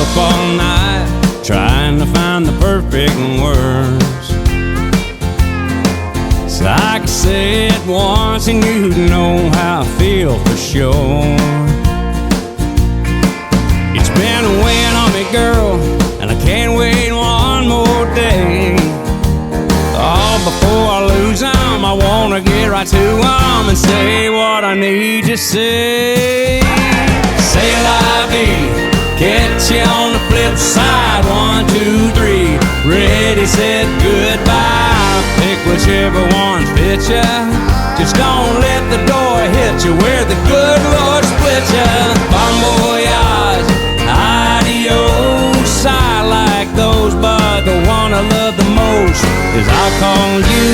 up all night trying to find the perfect words, so I could say it once and you'd know how I feel for sure. It's been weighing on me, girl, and I can't wait one more day. Oh, before I lose them, I wanna get right to them and say what I need to say. Say la vie, catch you on the flip side. 1, 2, 3, ready, set, goodbye. Pick whichever one fits ya. Just don't let the door hit you where the good Lord split ya. Bon voyage, adios. I like those, but the one I love the most is I'll call you,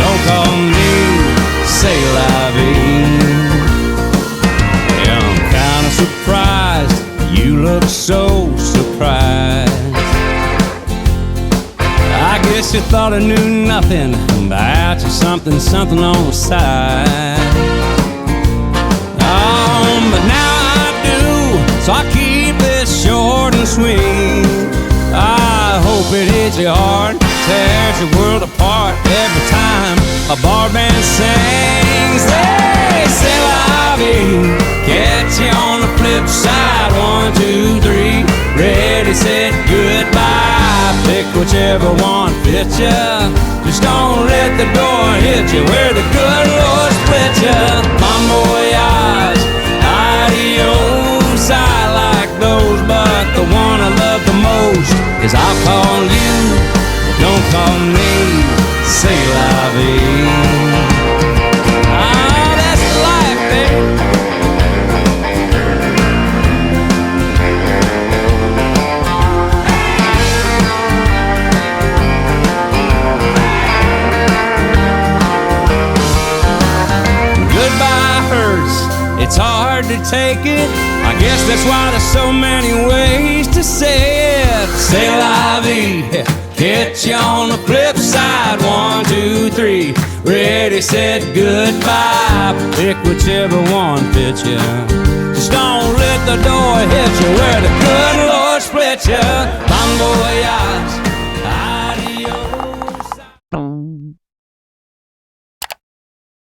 don't call me. Say la vie. Yeah, I'm kinda surprised. You look so surprised. I guess you thought I knew nothing about you, something on the side. Oh, but now I do, so I keep this short and sweet. I hope it hits your heart, tears your world apart every time a bar band sings. Hey, c'est la vie, catch you on the flip side. 1, 2, 3, ready, set, goodbye. Pick whichever one fits ya. Just don't let the door hit you where the good Lord split ya. Bon voyage, adios. I like those, but the one I love the most is I'll call you, don't call me. Say la vie. Ah, that's the life, baby. Goodbye hurts, it's hard to take it. I guess that's why there's so many ways to say it. Say la vie, catch you on the flip side. 1, 2, 3, ready, set, goodbye. Pick whichever one fits you. Just don't let the door hit you where the good Lord split you. Bon voyage.